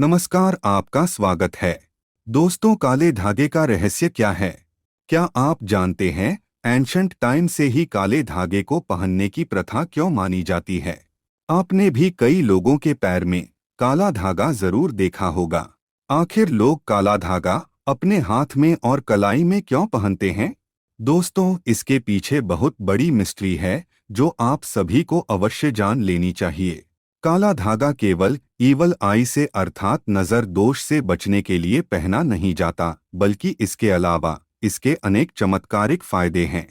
नमस्कार, आपका स्वागत है। दोस्तों, काले धागे का रहस्य क्या है? क्या आप जानते हैं एंशंट टाइम से ही काले धागे को पहनने की प्रथा क्यों मानी जाती है? आपने भी कई लोगों के पैर में काला धागा जरूर देखा होगा। आखिर लोग काला धागा अपने हाथ में और कलाई में क्यों पहनते हैं? दोस्तों, इसके पीछे बहुत बड़ी मिस्ट्री है जो आप सभी को अवश्य जान लेनी चाहिए। काला धागा केवल ईवल आई से अर्थात नजर दोष से बचने के लिए पहना नहीं जाता, बल्कि इसके अलावा इसके अनेक चमत्कारिक फायदे हैं।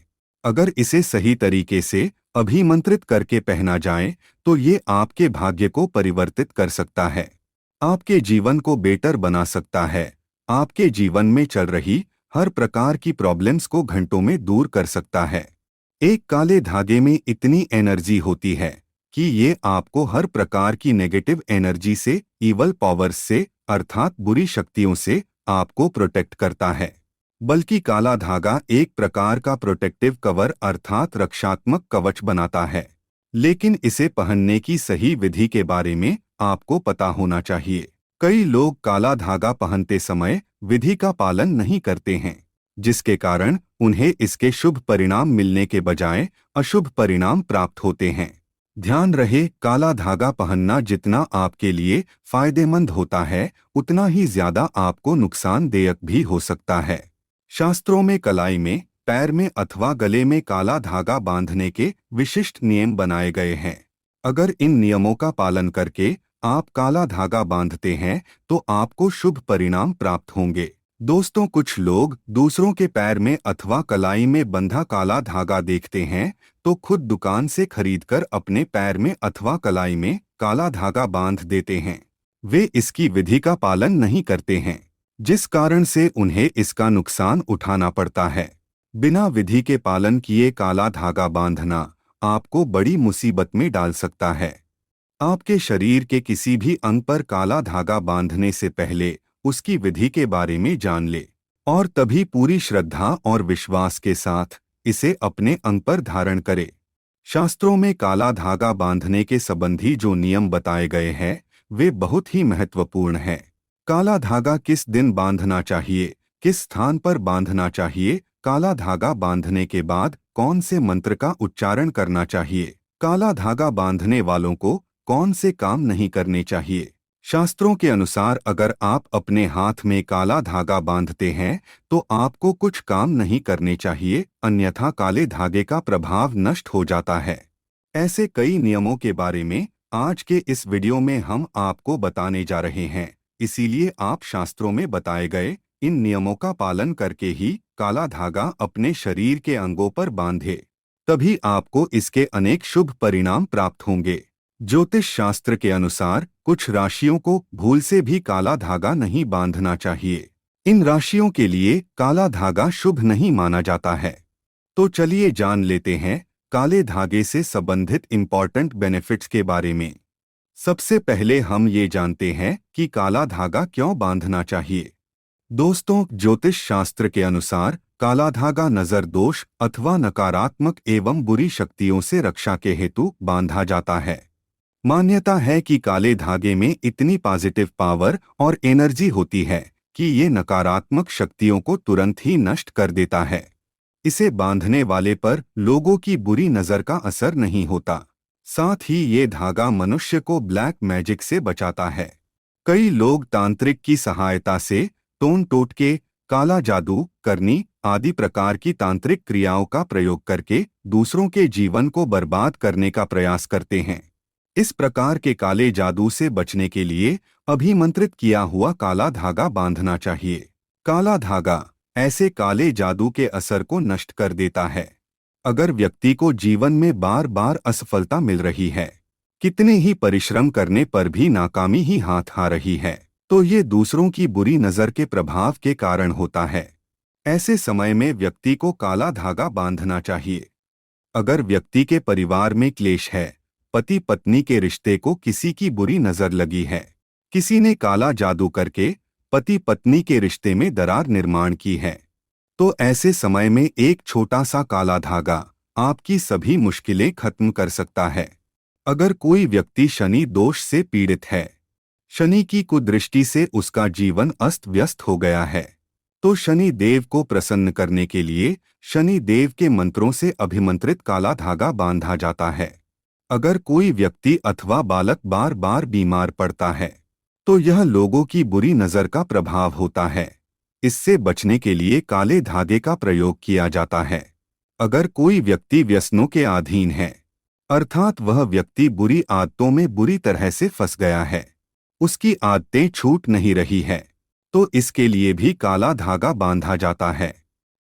अगर इसे सही तरीके से अभिमंत्रित करके पहना जाए तो ये आपके भाग्य को परिवर्तित कर सकता है, आपके जीवन को बेटर बना सकता है, आपके जीवन में चल रही हर प्रकार की प्रॉब्लम्स को घंटों में दूर कर सकता है। एक काले धागे में इतनी एनर्जी होती है कि ये आपको हर प्रकार की नेगेटिव एनर्जी से, इवल पावर्स से अर्थात बुरी शक्तियों से आपको प्रोटेक्ट करता है। बल्कि काला धागा एक प्रकार का प्रोटेक्टिव कवर अर्थात रक्षात्मक कवच बनाता है। लेकिन इसे पहनने की सही विधि के बारे में आपको पता होना चाहिए। कई लोग काला धागा पहनते समय विधि का पालन नहीं करते हैं, जिसके कारण उन्हें इसके शुभ परिणाम मिलने के बजाय अशुभ परिणाम प्राप्त होते हैं। ध्यान रहे, काला धागा पहनना जितना आपके लिए फायदेमंद होता है, उतना ही ज्यादा आपको नुकसानदेयक भी हो सकता है। शास्त्रों में कलाई में, पैर में अथवा गले में काला धागा बांधने के विशिष्ट नियम बनाए गए हैं। अगर इन नियमों का पालन करके आप काला धागा बांधते हैं तो आपको शुभ परिणाम प्राप्त होंगे। दोस्तों, कुछ लोग दूसरों के पैर में अथवा कलाई में बंधा काला धागा देखते हैं तो खुद दुकान से खरीदकर अपने पैर में अथवा कलाई में काला धागा बांध देते हैं। वे इसकी विधि का पालन नहीं करते हैं, जिस कारण से उन्हें इसका नुकसान उठाना पड़ता है। बिना विधि के पालन किए काला धागा बांधना आपको बड़ी मुसीबत में डाल सकता है। आपके शरीर के किसी भी अंग पर काला धागा बांधने से पहले उसकी विधि के बारे में जान ले और तभी पूरी श्रद्धा और विश्वास के साथ इसे अपने अंग पर धारण करे। शास्त्रों में काला धागा बांधने के संबंधी जो नियम बताए गए हैं वे बहुत ही महत्वपूर्ण हैं। काला धागा किस दिन बांधना चाहिए, किस स्थान पर बांधना चाहिए, काला धागा बांधने के बाद कौन से मंत्र का उच्चारण करना चाहिए, काला धागा बांधने वालों को कौन से काम नहीं करने चाहिए। शास्त्रों के अनुसार अगर आप अपने हाथ में काला धागा बांधते हैं तो आपको कुछ काम नहीं करने चाहिए, अन्यथा काले धागे का प्रभाव नष्ट हो जाता है। ऐसे कई नियमों के बारे में आज के इस वीडियो में हम आपको बताने जा रहे हैं, इसीलिए आप शास्त्रों में बताए गए इन नियमों का पालन करके ही काला धागा अपने शरीर के अंगों पर बांधे, तभी आपको इसके अनेक शुभ परिणाम प्राप्त होंगे। ज्योतिष शास्त्र के अनुसार कुछ राशियों को भूल से भी काला धागा नहीं बांधना चाहिए। इन राशियों के लिए काला धागा शुभ नहीं माना जाता है। तो चलिए जान लेते हैं काले धागे से संबंधित इम्पॉर्टेंट बेनिफिट्स के बारे में। सबसे पहले हम ये जानते हैं कि काला धागा क्यों बांधना चाहिए। दोस्तों, ज्योतिष शास्त्र के अनुसार काला धागा नजर दोष अथवा नकारात्मक एवं बुरी शक्तियों से रक्षा के हेतु बांधा जाता है। मान्यता है कि काले धागे में इतनी पॉजिटिव पावर और एनर्जी होती है कि ये नकारात्मक शक्तियों को तुरंत ही नष्ट कर देता है। इसे बांधने वाले पर लोगों की बुरी नजर का असर नहीं होता। साथ ही ये धागा मनुष्य को ब्लैक मैजिक से बचाता है। कई लोग तांत्रिक की सहायता से तोड़ टोटके, काला जादू, करनी आदि प्रकार की तांत्रिक क्रियाओं का प्रयोग करके दूसरों के जीवन को बर्बाद करने का प्रयास करते हैं। इस प्रकार के काले जादू से बचने के लिए अभिमंत्रित किया हुआ काला धागा बांधना चाहिए। काला धागा ऐसे काले जादू के असर को नष्ट कर देता है। अगर व्यक्ति को जीवन में बार बार असफलता मिल रही है, कितने ही परिश्रम करने पर भी नाकामी ही हाथ आ रही है, तो ये दूसरों की बुरी नजर के प्रभाव के कारण होता है। ऐसे समय में व्यक्ति को काला धागा बांधना चाहिए। अगर व्यक्ति के परिवार में क्लेश है, पति पत्नी के रिश्ते को किसी की बुरी नजर लगी है, किसी ने काला जादू करके पति पत्नी के रिश्ते में दरार निर्माण की है, तो ऐसे समय में एक छोटा सा काला धागा आपकी सभी मुश्किलें खत्म कर सकता है। अगर कोई व्यक्ति शनि दोष से पीड़ित है, शनि की कुदृष्टि से उसका जीवन अस्त व्यस्त हो गया है। तो शनि देव को प्रसन्न करने के लिए शनि देव के मंत्रों से अभिमंत्रित काला धागा बांधा जाता है। अगर कोई व्यक्ति अथवा बालक बार बार बीमार पड़ता है तो यह लोगों की बुरी नजर का प्रभाव होता है। इससे बचने के लिए काले धागे का प्रयोग किया जाता है। अगर कोई व्यक्ति व्यसनों के अधीन है, अर्थात वह व्यक्ति बुरी आदतों में बुरी तरह से फंस गया है, उसकी आदतें छूट नहीं रही है, तो इसके लिए भी काला धागा बांधा जाता है।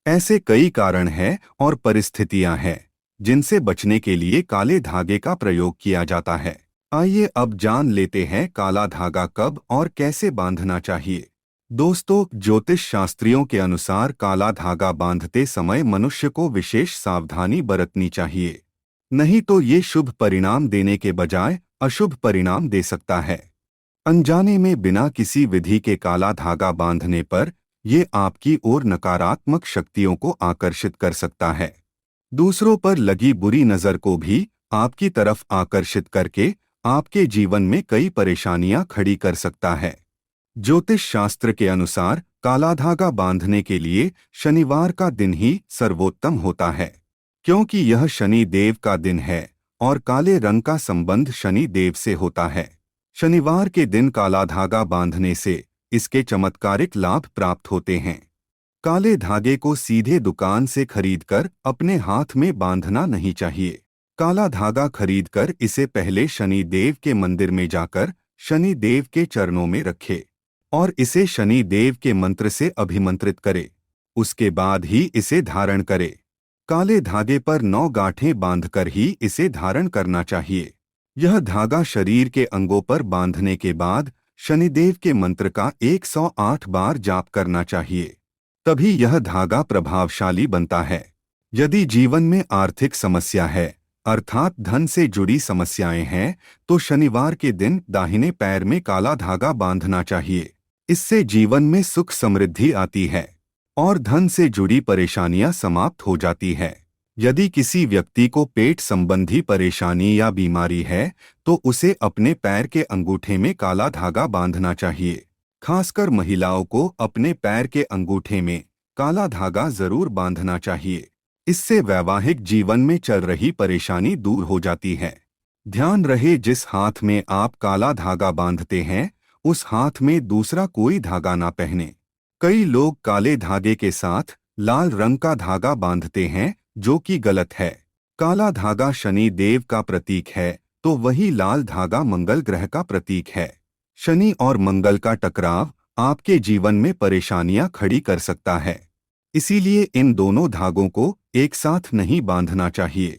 ऐसे कई कारण हैं और परिस्थितियां हैं जिनसे बचने के लिए काले धागे का प्रयोग किया जाता है। आइए अब जान लेते हैं काला धागा कब और कैसे बांधना चाहिए। दोस्तों, ज्योतिष शास्त्रियों के अनुसार काला धागा बांधते समय मनुष्य को विशेष सावधानी बरतनी चाहिए, नहीं तो ये शुभ परिणाम देने के बजाय अशुभ परिणाम दे सकता है। अनजाने में बिना किसी विधि के काला धागा बांधने पर ये आपकी ओर नकारात्मक शक्तियों को आकर्षित कर सकता है। दूसरों पर लगी बुरी नजर को भी आपकी तरफ आकर्षित करके आपके जीवन में कई परेशानियां खड़ी कर सकता है। ज्योतिष शास्त्र के अनुसार काला धागा बांधने के लिए शनिवार का दिन ही सर्वोत्तम होता है, क्योंकि यह शनि देव का दिन है और काले रंग का संबंध शनि देव से होता है। शनिवार के दिन काला धागा बांधने से इसके चमत्कारिक लाभ प्राप्त होते हैं। काले धागे को सीधे दुकान से खरीदकर अपने हाथ में बांधना नहीं चाहिए। काला धागा खरीदकर इसे पहले शनि देव के मंदिर में जाकर शनि देव के चरणों में रखे और इसे शनि देव के मंत्र से अभिमंत्रित करे। उसके बाद ही इसे धारण करे। काले धागे पर 9 गांठें बांधकर ही इसे धारण करना चाहिए। यह धागा शरीर के अंगों पर बांधने के बाद शनिदेव के मंत्र का 108 बार जाप करना चाहिए, तभी यह धागा प्रभावशाली बनता है। यदि जीवन में आर्थिक समस्या है, अर्थात धन से जुड़ी समस्याएं हैं, तो शनिवार के दिन दाहिने पैर में काला धागा बांधना चाहिए। इससे जीवन में सुख समृद्धि आती है और धन से जुड़ी परेशानियां समाप्त हो जाती है। यदि किसी व्यक्ति को पेट संबंधी परेशानी या बीमारी है तो उसे अपने पैर के अंगूठे में काला धागा बांधना चाहिए। खासकर महिलाओं को अपने पैर के अंगूठे में काला धागा जरूर बांधना चाहिए। इससे वैवाहिक जीवन में चल रही परेशानी दूर हो जाती है। ध्यान रहे, जिस हाथ में आप काला धागा बांधते हैं उस हाथ में दूसरा कोई धागा ना पहने। कई लोग काले धागे के साथ लाल रंग का धागा बांधते हैं, जो कि गलत है। काला धागा शनि देव का प्रतीक है, तो वही लाल धागा मंगल ग्रह का प्रतीक है। शनि और मंगल का टकराव आपके जीवन में परेशानियां खड़ी कर सकता है, इसीलिए इन दोनों धागों को एक साथ नहीं बांधना चाहिए।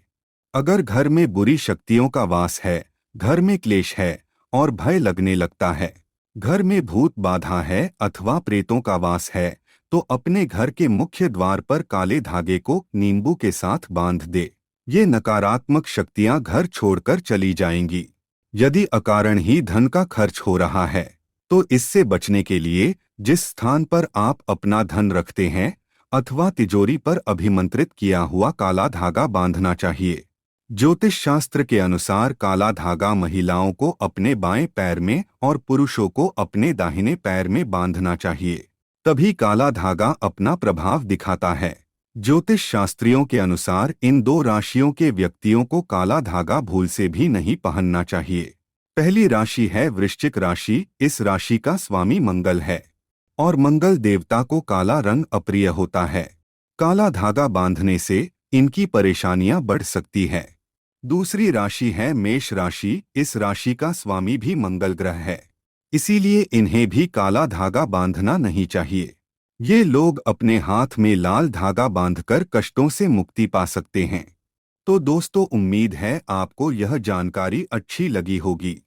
अगर घर में बुरी शक्तियों का वास है, घर में क्लेश है और भय लगने लगता है, घर में भूत बाधा है अथवा प्रेतों का वास है, तो अपने घर के मुख्य द्वार पर काले धागे को नींबू के साथ बांध दे। ये नकारात्मक शक्तियां घर छोड़कर चली जाएंगी। यदि अकारण ही धन का खर्च हो रहा है तो इससे बचने के लिए जिस स्थान पर आप अपना धन रखते हैं अथवा तिजोरी पर अभिमंत्रित किया हुआ काला धागा बांधना चाहिए। ज्योतिष शास्त्र के अनुसार काला धागा महिलाओं को अपने बाएं पैर में और पुरुषों को अपने दाहिने पैर में बांधना चाहिए, तभी काला धागा अपना प्रभाव दिखाता है। ज्योतिष शास्त्रियों के अनुसार इन 2 राशियों के व्यक्तियों को काला धागा भूल से भी नहीं पहनना चाहिए। पहली राशि है वृश्चिक राशि। इस राशि का स्वामी मंगल है और मंगल देवता को काला रंग अप्रिय होता है। काला धागा बांधने से इनकी परेशानियां बढ़ सकती है। दूसरी राशि है मेष राशि। इस राशि का स्वामी भी मंगल ग्रह है, इसीलिए इन्हें भी काला धागा बांधना नहीं चाहिए। ये लोग अपने हाथ में लाल धागा बांधकर कष्टों से मुक्ति पा सकते हैं। तो दोस्तों, उम्मीद है आपको यह जानकारी अच्छी लगी होगी।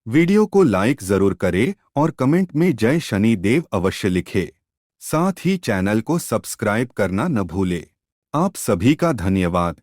वीडियो को लाइक जरूर करें और कमेंट में जय शनि देव अवश्य लिखें। साथ ही चैनल को सब्सक्राइब करना न भूलें। आप सभी का धन्यवाद।